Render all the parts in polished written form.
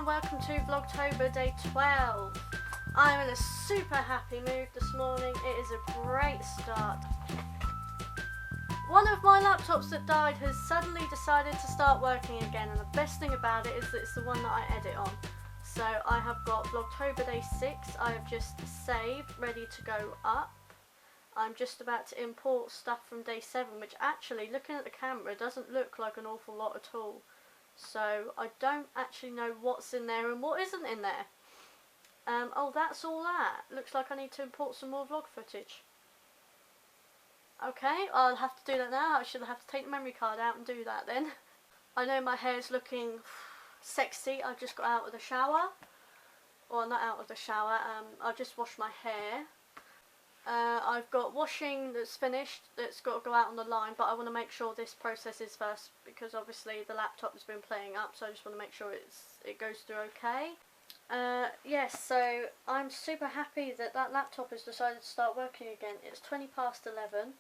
and welcome to Vlogtober day 12. I'm in a super happy mood this morning. It is a great start. One of my laptops that died has suddenly decided to start working again, and the best thing about it is that it's the one that I edit on. So I have got Vlogtober day 6, I have just saved, ready to go up. I'm just about to import stuff from day 7, which actually, looking at the camera, doesn't look like an awful lot at all. So I don't actually know what's in there and what isn't in there. Oh, that's all that. Looks like I need to import some more vlog footage. Okay, I'll have to do that now. I should have to take the memory card out and do that then. I know my hair's looking sexy. I just got out of the shower. Or not out of the shower, I just washed my hair. I've got washing that's finished, that's got to go out on the line, but I want to make sure this processes first because obviously the laptop has been playing up, so I just want to make sure it goes through okay. Yes, so I'm super happy that laptop has decided to start working again. It's 20 past 11.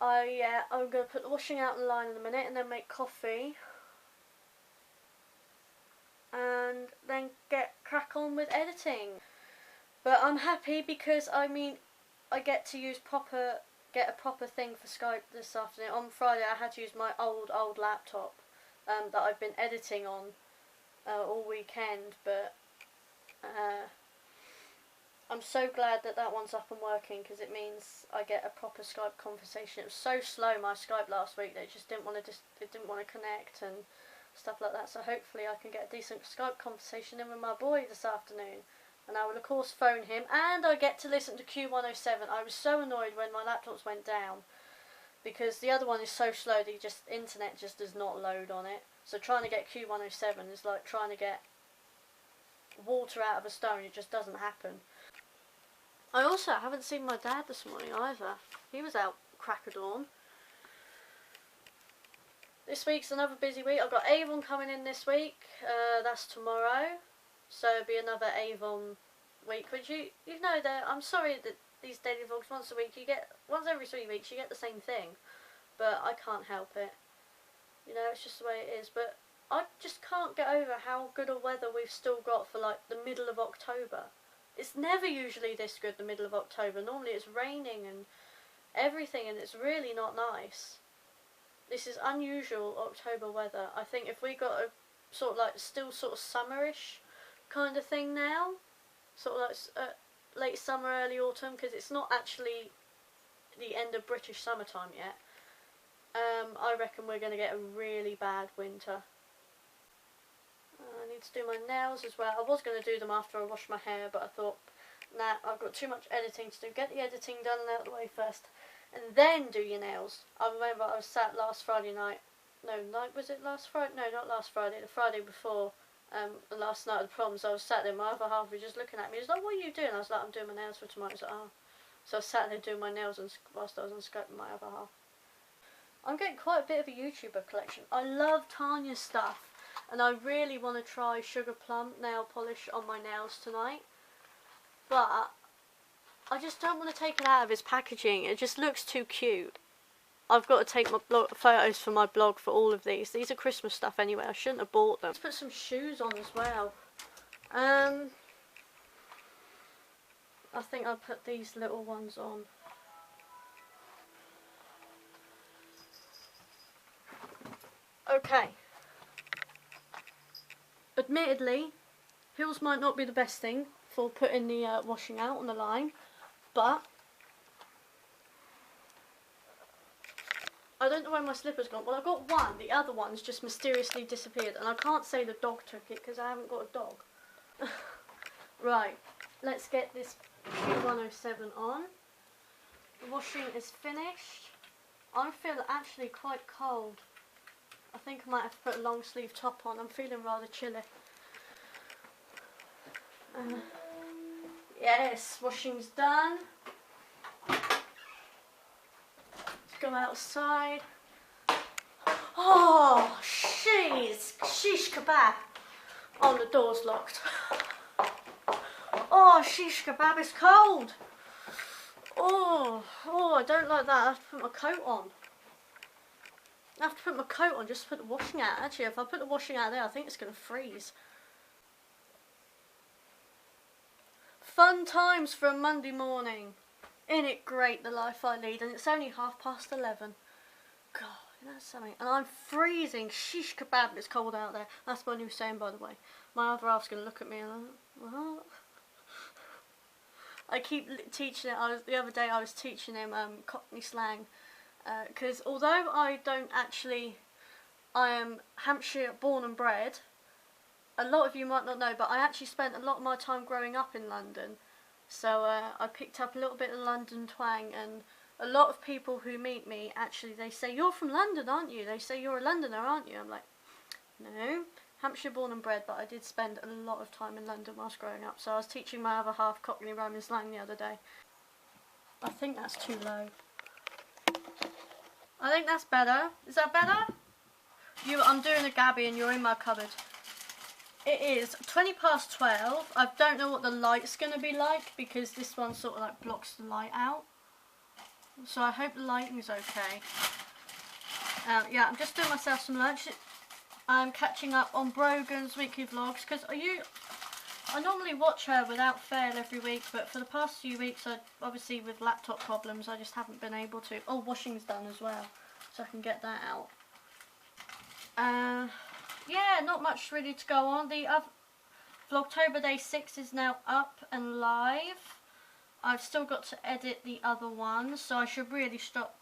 I'm going to put the washing out on the line in a minute and then make coffee. And then crack on with editing. But I'm happy because, I mean, I get to get a proper thing for Skype this afternoon. On Friday I had to use my old laptop that I've been editing on all weekend, but I'm so glad that one's up and working because it means I get a proper Skype conversation. It was so slow, my Skype last week, that it just didn't want to connect and stuff like that, so hopefully I can get a decent Skype conversation in with my boy this afternoon. And I will of course phone him, and I get to listen to Q107. I was so annoyed when my laptops went down because the other one is so slow that internet just does not load on it. So trying to get Q107 is like trying to get water out of a stone. It just doesn't happen. I also haven't seen my dad this morning either. He was out crack of dawn. This week's another busy week. I've got Avon coming in this week. That's tomorrow. So it'll be another Avon week, which you know that I'm sorry that these daily vlogs once every 3 weeks you get the same thing, but I can't help it. You know, it's just the way it is. But I just can't get over how good a weather we've still got for like the middle of October. It's never usually this good the middle of October. Normally it's raining and everything, and it's really not nice. This is unusual October weather. I think if we got a sort of summerish kind of thing now, sort of like late summer, early autumn, because it's not actually the end of British summertime yet. I reckon we're going to get a really bad winter. I need to do my nails as well. I was going to do them after I washed my hair, but I thought, nah, I've got too much editing to do. Get the editing done and out of the way first, and then do your nails. I remember I was sat last Friday night. Was it last Friday? No, not last Friday. The Friday before. The last night of the proms, I was sat there, my other half was just looking at me. He was like, what are you doing? I was like, I'm doing my nails for tomorrow. He was like, oh. So I was sat there doing my nails whilst I was on Skype with my other half. I'm getting quite a bit of a YouTuber collection. I love Tanya's stuff, and I really want to try Sugar Plum nail polish on my nails tonight. But I just don't want to take it out of its packaging. It just looks too cute. I've got to take my photos for my blog for all of these. These are Christmas stuff anyway. I shouldn't have bought them. Let's put some shoes on as well. I think I'll put these little ones on. Okay. Admittedly, heels might not be the best thing for putting the washing out on the line, but I don't know where my slipper's gone. Well, I've got one. The other one's just mysteriously disappeared. And I can't say the dog took it because I haven't got a dog. Right. Let's get this Q107 on. The washing is finished. I feel actually quite cold. I think I might have to put a long sleeve top on. I'm feeling rather chilly. Yes, washing's done. Go outside. Oh, sheesh kebab. Oh, the door's locked. Oh, sheesh kebab, it's cold. Oh, I don't like that. I have to put my coat on. I have to put my coat on just to put the washing out. Actually, if I put the washing out there, I think it's going to freeze. Fun times for a Monday morning. Isn't it great, the life I lead? And it's only 11:30. God, that's something. And I'm freezing. Shish kebab, it's cold out there. That's my new saying, by the way. My other half's going to look at me and what? I keep teaching it. The other day I was teaching him Cockney slang. Because although I am Hampshire born and bred, a lot of you might not know, but I actually spent a lot of my time growing up in London. So I picked up a little bit of London twang, and a lot of people who meet me, actually, they say, "You're from London, aren't you?" They say, "You're a Londoner, aren't you?" I'm like, no, Hampshire born and bred, but I did spend a lot of time in London whilst growing up. So I was teaching my other half Cockney rhyming slang the other day. I think that's too low. I think that's better. Is that better? I'm doing a Gabby and you're in my cupboard. It is 12:20. I don't know what the light's going to be like because this one sort of like blocks the light out. So I hope the lighting is okay. Yeah, I'm just doing myself some lunch. I'm catching up on Brogan's weekly vlogs because I normally watch her without fail every week, but for the past few weeks, obviously with laptop problems, I just haven't been able to. Oh, washing's done as well, so I can get that out. Yeah, not much really to go on. The Vlogtober Day 6 is now up and live. I've still got to edit the other one, so I should really stop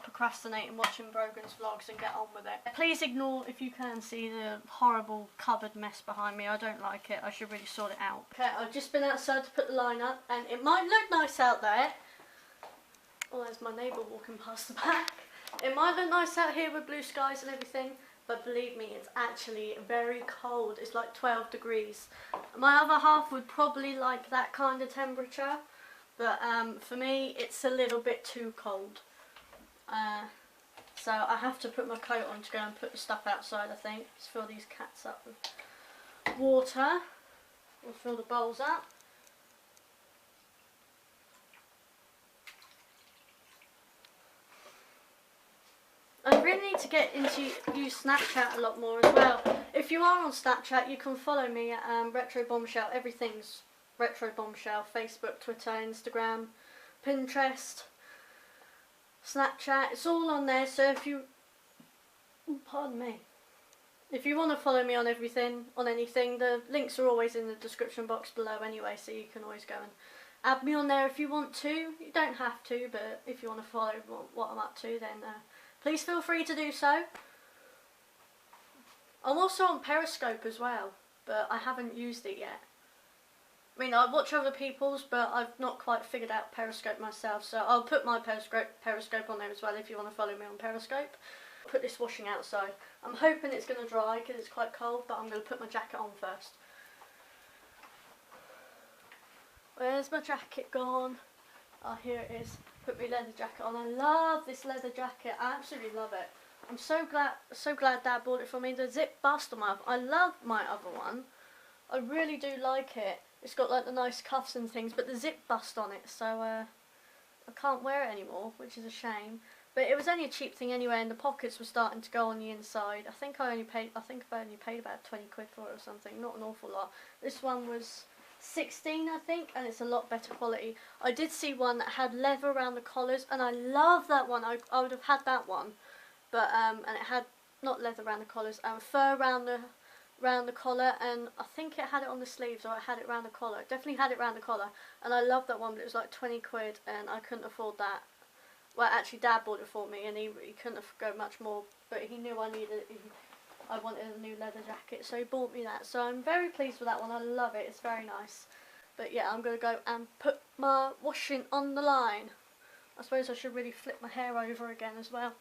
procrastinating watching Brogan's vlogs and get on with it. Please ignore, if you can see, the horrible cupboard mess behind me. I don't like it. I should really sort it out. Okay, I've just been outside to put the line up, and it might look nice out there. Oh, there's my neighbour walking past the back. It might look nice out here with blue skies and everything, but believe me, it's actually very cold. It's like 12 degrees. My other half would probably like that kind of temperature, but for me, it's a little bit too cold. So I have to put my coat on to go and put the stuff outside, I think. Just fill these cats up with water. We'll fill the bowls up. I really need to get use Snapchat a lot more as well. If you are on Snapchat, you can follow me at MoreRetroBombshell. Everything's MoreRetroBombshell. Facebook, Twitter, Instagram, Pinterest, Snapchat. It's all on there. So if you, pardon me, if you want to follow me on everything, on anything, the links are always in the description box below anyway. So you can always go and add me on there if you want to. You don't have to, but if you want to follow what I'm up to, then please feel free to do so. I'm also on Periscope as well, but I haven't used it yet. I mean, I watch other people's, but I've not quite figured out Periscope myself, so I'll put my Periscope on there as well if you want to follow me on Periscope. Put this washing outside. I'm hoping it's going to dry because it's quite cold, but I'm going to put my jacket on first. Where's my jacket gone? Oh, here it is. Put my leather jacket on. I love this leather jacket. I absolutely love it. I'm so glad Dad bought it for me. The zip bust on my other. I love my other one. I really do like it. It's got like the nice cuffs and things, but the zip bust on it, so I can't wear it anymore, which is a shame. But it was only a cheap thing anyway, and the pockets were starting to go on the inside. I think I've only paid about 20 quid for it or something. Not an awful lot. This one was 16, I think, and it's a lot better quality. I did see one that had leather around the collars, and I love that one. I would have had that one, but and it had not leather around the collars, fur around the collar, and I think it had it on the sleeves, or it had it around the collar. It definitely had it around the collar, and I love that one, but it was like 20 quid, and I couldn't afford that. Well, actually, Dad bought it for me, and he couldn't go much more, but he knew I wanted a new leather jacket, so he bought me that. So I'm very pleased with that one. I love it. It's very nice. But yeah, I'm going to go and put my washing on the line. I suppose I should really flip my hair over again as well.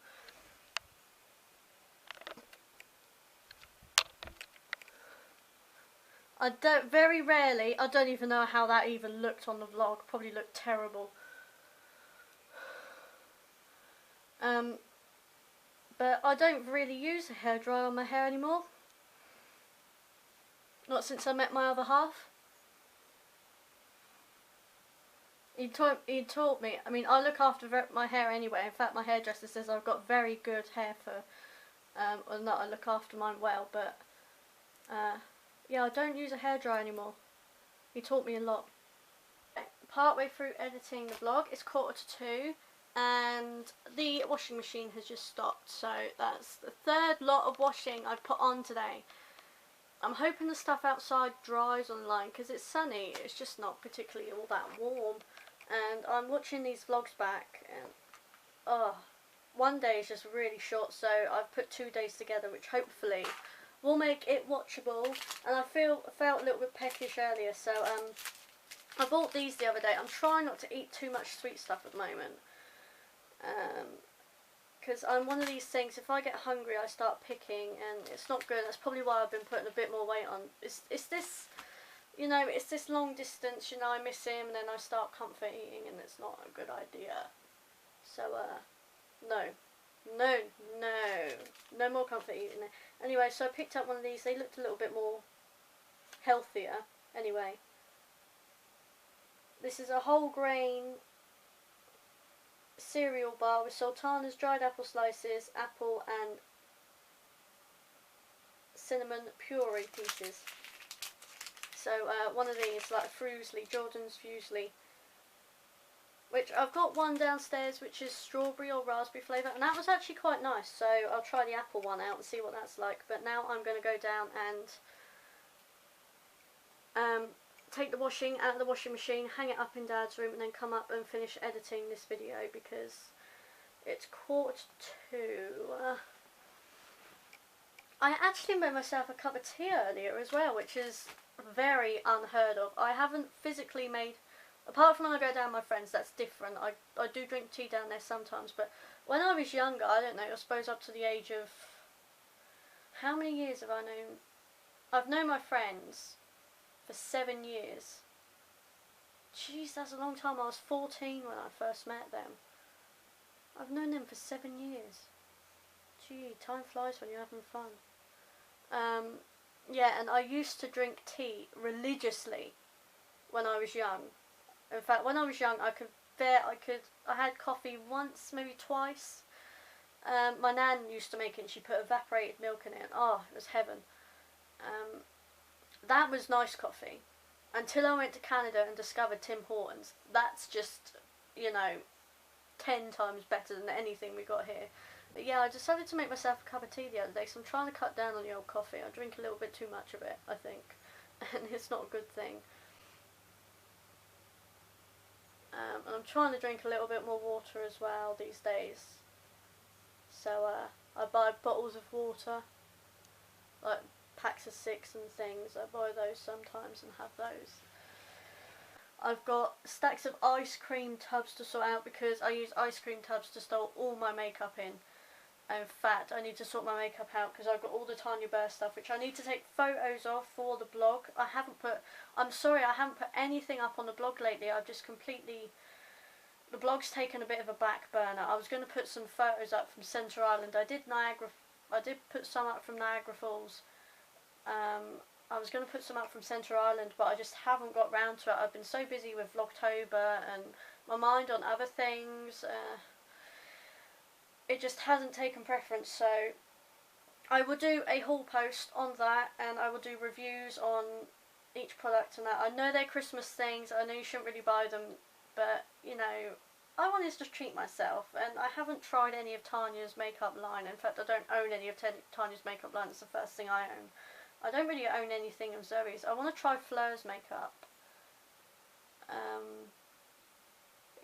Very rarely, I don't even know how that even looked on the vlog. Probably looked terrible. But I don't really use a hairdryer on my hair anymore. Not since I met my other half. He taught me. I mean, I look after my hair anyway. In fact, my hairdresser says I've got very good hair for or not, I look after mine well, but yeah, I don't use a hairdryer anymore. He taught me a lot. Partway through editing the vlog, it's 1:45 and the washing machine has just stopped, so that's the third lot of washing I've put on today. I'm hoping the stuff outside dries online because it's sunny, it's just not particularly all that warm, and I'm watching these vlogs back and one day is just really short, so I've put 2 days together, which hopefully will make it watchable. And I felt a little bit peckish earlier, so I bought these the other day. I'm trying not to eat too much sweet stuff at the moment, because I'm one of these things, if I get hungry I start picking and it's not good. That's probably why I've been putting a bit more weight on. It's this, you know, it's this long distance, you know, I miss him and then I start comfort eating and it's not a good idea. So no more comfort eating. Anyway, so I picked up one of these. They looked a little bit more healthier. Anyway, this is a whole grain cereal bar with sultanas, dried apple slices, apple and cinnamon puree pieces. So one of these, like Fruisley, Jordan's Fusley, which I've got one downstairs which is strawberry or raspberry flavour, and that was actually quite nice, so I'll try the apple one out and see what that's like. But now I'm going to go down and take the washing out of the washing machine, hang it up in Dad's room, and then come up and finish editing this video because it's 1:45. I actually made myself a cup of tea earlier as well, which is very unheard of. I haven't physically made, apart from when I go down with my friends, that's different. I do drink tea down there sometimes, but when I was younger, I don't know, I suppose up to the age of, how many years have I known? I've known my friends for 7 years. Jeez, that's a long time. I was 14 when I first met them. I've known them for 7 years. Gee, time flies when you're having fun. Yeah, and I used to drink tea religiously when I was young. In fact, when I was young, I had coffee once, maybe twice. My nan used to make it and she put evaporated milk in it. Oh, it was heaven. That was nice coffee. Until I went to Canada and discovered Tim Hortons. That's just, you know, 10 times better than anything we got here. But yeah, I decided to make myself a cup of tea the other day, so I'm trying to cut down on the old coffee. I drink a little bit too much of it, I think. And it's not a good thing. And I'm trying to drink a little bit more water as well these days. So I buy bottles of water, like packs of 6 and things. I buy those sometimes and have those. I've got stacks of ice cream tubs to sort out because I use ice cream tubs to store all my makeup in. In fact, I need to sort my makeup out because I've got all the Tanya Burr stuff which I need to take photos of for the blog. I'm sorry, I haven't put anything up on the blog lately. I've just completely, the blog's taken a bit of a back burner. I was going to put some photos up from Centre Island. I did put some up from Niagara Falls. I was going to put some up from Centre Island, but I just haven't got round to it. I've been so busy with Vlogtober and my mind on other things. It just hasn't taken preference, so I will do a haul post on that and I will do reviews on each product and that. I know they're Christmas things, I know you shouldn't really buy them, but you know, I wanted to just treat myself, and I haven't tried any of Tanya's makeup line. In fact, I don't own any of Tanya's makeup line. It's the first thing I own. I don't really own anything of Zoe's. I want to try Fleur's makeup.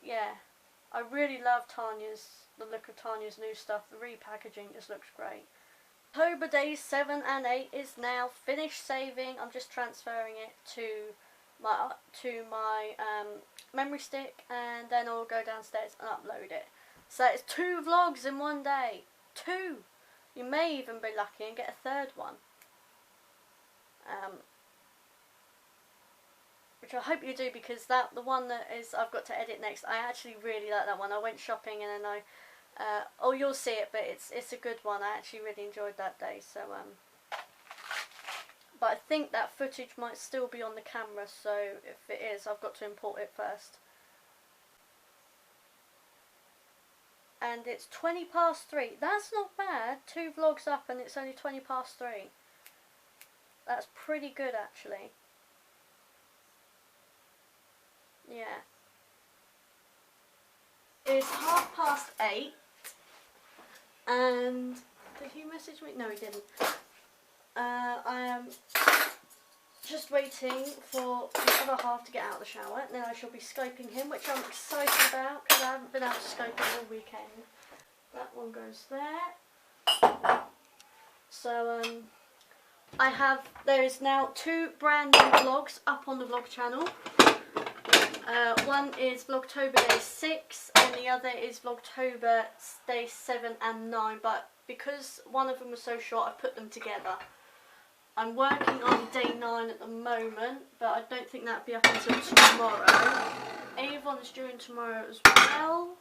Yeah, I really love the look of Tanya's new stuff. The repackaging just looks great. October days 7 and 8 is now finished saving. I'm just transferring it to my memory stick, and then I'll go downstairs and upload it. So it's 2 vlogs in one day. 2! You may even be lucky and get a 3rd one. Which I hope you do, because the one that I've got to edit next, I actually really like that one. I went shopping and then oh, you'll see it, but it's a good one. I actually really enjoyed that day. So but I think that footage might still be on the camera, so if it is, I've got to import it first. and it's 20 past 3. That's not bad. 2 vlogs up and it's only 20 past 3. That's pretty good actually. Yeah. It's 8:30 and did he message me? No, he didn't. I am just waiting for the other half to get out of the shower, and then I shall be Skyping him, which I'm excited about because I haven't been out to Skype all weekend. That one goes there. So there is now 2 brand new vlogs up on the vlog channel. One is Vlogtober day 6 and the other is Vlogtober day 7 and 9, but because one of them was so short I put them together. I'm working on day 9 at the moment, but I don't think that'll be up until tomorrow. Avon's during tomorrow as well.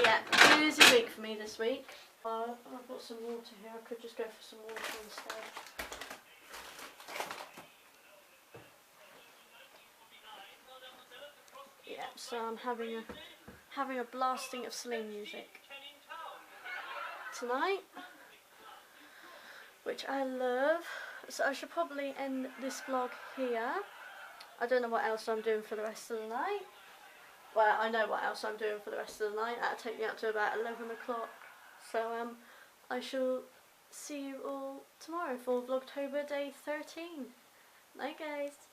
Yeah, busy week for me this week. I've got some water here, I could just go for some water instead. Yeah, so I'm having a blasting of Celine music tonight, which I love. So I should probably end this vlog here. I don't know what else I'm doing for the rest of the night. Well, I know what else I'm doing for the rest of the night. That'll take me up to about 11 o'clock. So I shall see you all tomorrow for Vlogtober day 13. Night guys.